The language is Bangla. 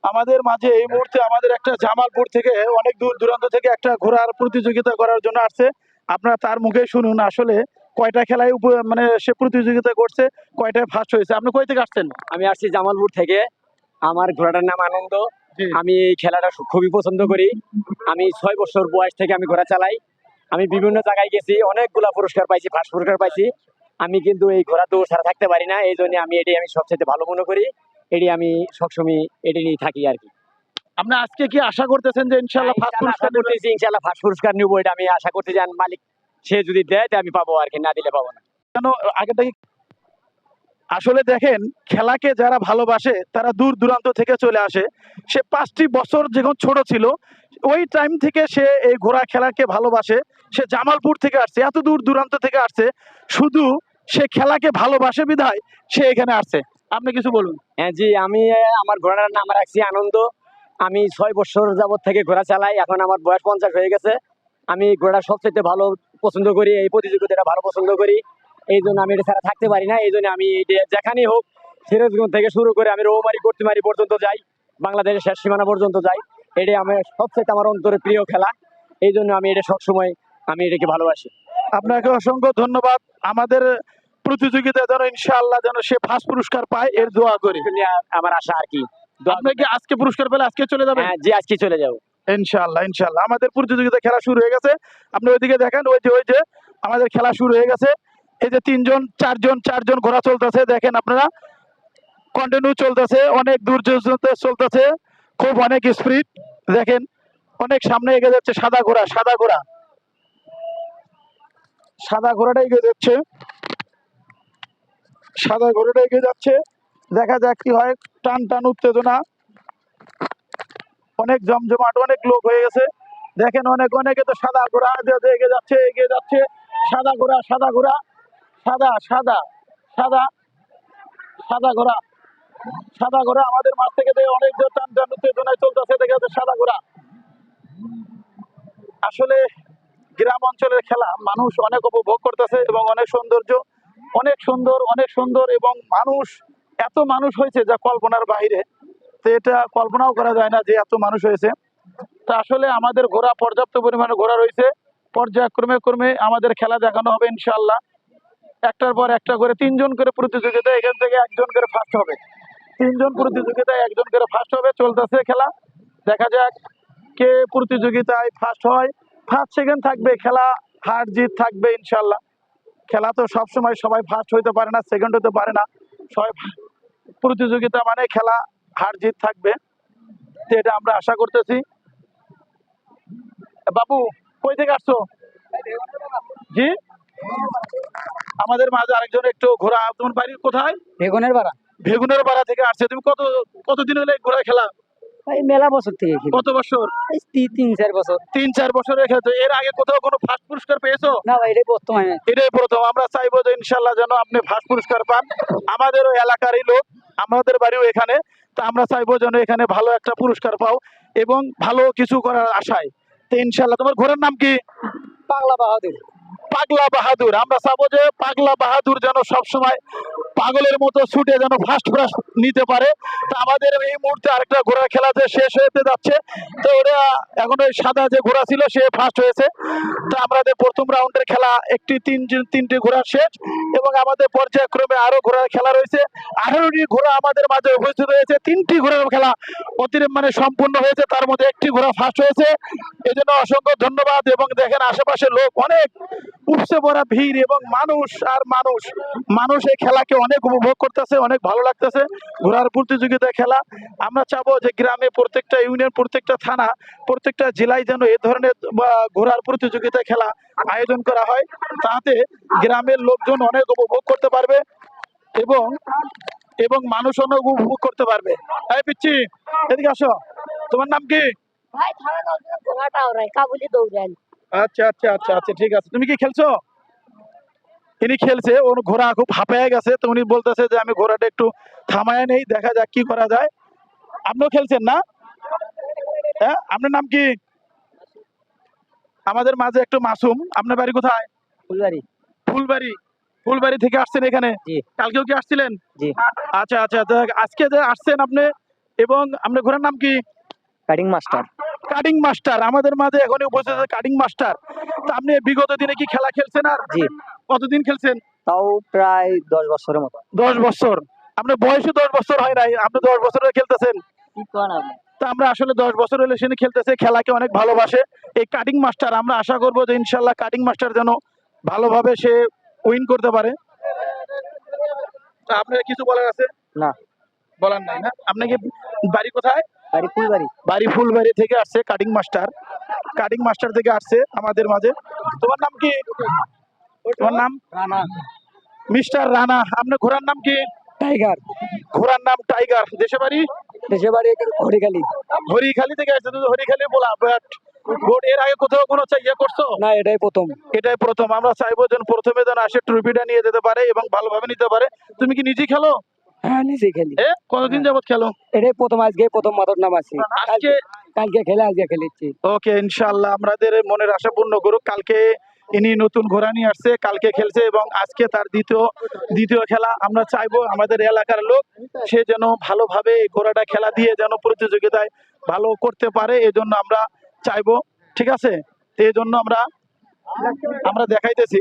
আমাদের মাঝে এই মুহূর্তে আমাদের একটা জামালপুর থেকে অনেক দূর দূরান্ত থেকে একটা ঘোড়ার প্রতিযোগিতা করার জন্য আসছে। আপনারা তার মুখে শুনুন আসলে কয়টা খেলায় মানে সে প্রতিযোগিতা করছে, কয়টায় ফার্স্ট হয়েছে। আপনি কই থেকে আসছেন? আমি আসছি জামালপুর থেকে। আমার ঘোড়াটার নাম আনন্দ। আমি এই খেলাটা খুবই পছন্দ করি। আমি 6 বছর বয়স থেকে আমি ঘোড়া চালাই। আমি বিভিন্ন জায়গায় গেছি, অনেকগুলা পুরস্কার পাইছি, ফার্স্ট পুরস্কার পাইছি। আমি কিন্তু এই ঘোড়া দৌড় ছাড়া থাকতে পারি না, এই জন্য আমি এটি সবচেয়ে ভালো মনে করি। এটি আমি সবসময় এটি নিয়ে থাকি আর কি। আপনি আজকে কি আশা করতেছেন যে ইনশাআল্লাহ ফার্স্ট পুরস্কার করতেছি, ইনশাআল্লাহ ফার্স্ট পুরস্কার নিব, এটা আমি আশা করতে যান। মালিক সে যদি দেয় আমি পাবো আর কি, না দিলে পাবো না। কেন আগে থেকে আসলে দেখেন, খেলাকে যারা ভালোবাসে তারা দূর দূরান্ত থেকে চলে আসে। সে 5টি বছর যখন ছোট ছিল ওই টাইম থেকে সে এই ঘোড়া খেলাকে ভালোবাসে। সে জামালপুর থেকে আসছে, এত দূর দূরান্ত থেকে আসছে, শুধু সে খেলাকে ভালোবাসে বিধায় সে এখানে আসছে। আপনি কিছু বলুন। হ্যাঁ জি, আমি আমার ঘোড়াটার নাম রাখছি আনন্দ। আমি 6 বছর যাবত থেকে ঘোড়া চালাই, এখন আমার বয়স 50 হয়ে গেছে। আমি ঘোড়া সবচেয়ে ভালো পছন্দ করি, এই প্রতিযোগিতাটা ভালো পছন্দ করি, এই জন্য আমি এটা ছাড়া থাকতে পারি না। এই জন্য আমি যেখানেই হোক, সিরাজগঞ্জ থেকে শুরু করে আমি রৌমারি কর্তিমারি পর্যন্ত যাই, বাংলাদেশের শেষ সীমানা পর্যন্ত যাই। এটাই আমার সবচেয়ে আমার অন্তরে প্রিয় খেলা, এই জন্য আমি এটা সবসময় আমি এটাকে ভালোবাসি। আপনাকে অসংখ্য ধন্যবাদ। আমাদের প্রতিযোগিতা যেন ইনশাআল্লাহ যেন সে ফার্স্ট পুরস্কার পায় এর দোয়া করি। আমার আশা আর কি। আপনি কি আজকে পুরস্কার পেলে আজকে চলে যাবেন? হ্যাঁ জি, আজকে চলে যাবো ইনশাআল্লাহ ইনশাআল্লাহ। আমাদের প্রতিযোগিতা খেলা শুরু হয়ে গেছে। আপনি ওইদিকে দেখেন, ওই যে আমাদের খেলা শুরু হয়ে গেছে। এই যে 3জন 4জন ঘোড়া চলতেছে, দেখেন আপনারা, কন্টিনিউ চলতেছে, অনেক দূর চলতেছে, খুব অনেক স্পিড। দেখেন অনেক সামনে এগিয়ে যাচ্ছে সাদা ঘোড়াটা এগিয়ে যাচ্ছে, দেখা যাক কি হয়। টান উত্তেজনা, অনেক জমজমাট, অনেক লোক হয়ে গেছে। দেখেন অনেকে তো সাদা ঘোড়া এগিয়ে যাচ্ছে, সাদা ঘোড়া সাদা ঘোড়া আমাদের মাছ থেকে অনেক টান উত্তেজনায় চলতেছে, দেখা যাচ্ছে সাদা ঘোড়া। আসলে গ্রাম অঞ্চলের খেলা মানুষ অনেক উপভোগ করতেছে এবং অনেক সুন্দর এবং এত মানুষ হয়েছে যা কল্পনার বাইরে। তো এটা কল্পনাও করা যায় না যে এত মানুষ হয়েছে। তা আসলে আমাদের ঘোড়া পর্যাপ্ত পরিমাণে ঘোড়া রয়েছে, পর্যায়ক্রমে আমাদের খেলা দেখানো হবে ইনশাআল্লাহ। একটার পর একটা করে 3জন করে প্রতিযোগিতা, এখান থেকে 1জন করে ফার্স্ট হবে। 3জন প্রতিযোগিতায় 1জন করে ফার্স্ট হবে, চলতেছে খেলা। দেখা যাক কে প্রতিযোগিতায় ফার্স্ট হয়। ফার্স্ট সেকেন্ড থাকবে, খেলা হার জিত থাকবে ইনশাআল্লাহ। খেলা তো সবসময় সবাই ফার্স্ট হইতে পারে না, সেকেন্ড হতে পারে না। সবাই প্রতিযোগিতা মানে খেলা হার জিত থাকবে, এটা আমরা আশা করতেছি। বাবু কই থেকে আসছো? জি, আমাদের মাঝে আরেকজন একটু ঘোড়া। তোমার বাড়ি কোথায়? বেগুনের পাড়া থেকে আসছে। তুমি কতদিন হলে ঘোড়া খেলা? মেলা বছর থেকে। কত বছর? 3-4 বছর। 3-4 বছরের খেলা। এর আগে কোথাও কোনো ফার্স্ট পুরস্কার পেয়েছো? না ভাই, এটাই প্রথম। আমরা চাইবো যে ইনশাআল্লাহ যেন আপনি ফার্স্ট পুরস্কার পান। আমাদেরও এলাকারই লোক, আমাদের বাড়িও এখানে। তা আমরা চাইবো যেন এখানে ভালো একটা পুরস্কার পাও এবং ভালো কিছু করার আশায়। তো ইনশাআল্লাহ। তোমার ঘোড়ার নাম কি? পাগলা বাহাদুর। আমরা চাবো যে পাগলা বাহাদুর যেন সবসময় পাগলের মতো ছুটে যেন ফার্স্ট নিতে পারে। তা আমাদের এই মুহূর্তে আরেকটা ঘোড়া খেলা যে শেষ হতে যাচ্ছে, তো ওরা এখন ওই সাদা যে ঘোড়া ছিল সে ফার্স্ট হয়েছে। তো আমাদের প্রথম রাউন্ডের খেলা তিনটি ঘোড়া শেষ এবং আমাদের পর্যায়ক্রমে আরো ঘোড়ার খেলা রয়েছে। 18টি ঘোড়া আমাদের মাঝে উপস্থিত হয়েছে। 3টি ঘোড়ার খেলা অতিরিক্ত মানে সম্পূর্ণ হয়েছে, তার মধ্যে একটি ঘোড়া ফার্স্ট হয়েছে। এই জন্য অসংখ্য ধন্যবাদ। এবং দেখেন আশেপাশে লোক অনেক, উপচে পড়া ভিড় এবং মানুষ এই খেলাকে অনেক উপভোগ করতেছে, অনেক ভালো লাগতেছে। ঘোড়ার প্রতিযোগিতা খেলা আমরা চাবো যে গ্রামে প্রত্যেকটা ইউনিয়ন, প্রত্যেকটা থানা, প্রত্যেকটা জেলায় যেন এ ধরনের ঘোড়ার প্রতিযোগিতা খেলা আয়োজন করা হয়, তাতে গ্রামের লোকজন অনেক উপভোগ করতে পারবে এবং মানুষ অনেক উপভোগ করতে পারবে। এই পিচ্ছি এদিকে আসো, তোমার নাম কি? আচ্ছা, ঠিক আছে। তুমি কি খেলছো? ইনি খেলছে, ওর ঘোড়া খুব হাঁপায় গেছে, তো উনি বলতেছে যে আমি ঘোড়াটা একটু থামায় নেই, দেখা যাক কি করা যায়। আপনিও খেলছেন না? হ্যাঁ, আপনার নাম কি? আমাদের মাঝে একটু মাসুম। আপনার বাড়ি কোথায়? ফুলবাড়ি থেকে আসছেন এখানে? কালকেও কি আসছিলেন? আচ্ছা, আজকে যে আসছেন আপনি, এবং আপনার ঘোড়ার নাম কি? Cutting master. কাটিং মাস্টার আমাদের মাঝে এখনই উপস্থিত আছে কাটিং মাস্টার। তা আপনি বিগত দিনে কি খেলা খেলছেন? আর জি। কতদিন খেলছেন? তাও প্রায় 10 বছরের মতো। 10 বছর। আপনার বয়সও 10 বছর হয় নাই, আপনি 10 বছর ধরে খেলতেছেন। কি কোন আপনি? তা আমরা আসলে 10 বছর হলে সে খেলতেছে, খেলাকে অনেক ভালোবাসে এই কাটিং মাস্টার। আমরা আশা করবো যে ইনশাল্লাহ কাটিং মাস্টার যেন ভালোভাবে সে উইন করতে পারে। তা আপনার কিছু বলার আছে? না। বলার নাই না? আপনাকে বাড়ি কোথায়? বাড়ি ফুলবাড়ি। বাড়ি ফুলবাড়ি থেকে আসছে কাটিং মাস্টার। কাটিং মাস্টার থেকে আসছে আমাদের মাঝে। তোমার নাম কি? তোমার নাম? রানা। মিস্টার রানা। আপনার ঘোড়ার নাম কি? টাইগার। ঘোড়ার নাম টাইগার। দেশে বাড়ি? দেশে বাড়ি হরিখালি। হরিখালি থেকে আসছে। তুমি তো হরিখালি বলা, বাট এর আগে কোথাও কোনো ইয়ে করছো? না, এটাই প্রথম। এটাই প্রথম। আমরা চাইবো যেন প্রথমে যেন আসে ট্রফিটা নিয়ে যেতে পারে এবং ভালোভাবে নিতে পারে। তুমি কি নিজে খেলো? হ্যাঁ, নিজেই খেলি। কতদিন যাবত খেলো? এটাই প্রথম, আজকে প্রথম মাথার নাম আছে। আজকে? কালকে খেলে আজকে খেলেছি। ওকে, ইনশাআল্লাহ আমাদের মনের আশা পূর্ণ করুক। কালকে ইনি নতুন ঘোড়া নিয়ে আসছে, কালকে খেলছে এবং আজকে তার দ্বিতীয় খেলা। আমরা চাইবো আমাদের এলাকার লোক সে যেন ভালোভাবে এই ঘোড়াটা খেলা দিয়ে যেন প্রতিযোগিতায় ভালো করতে পারে, এজন্য আমরা চাইবো। ঠিক আছে, এই জন্য আমরা দেখাইতেছি।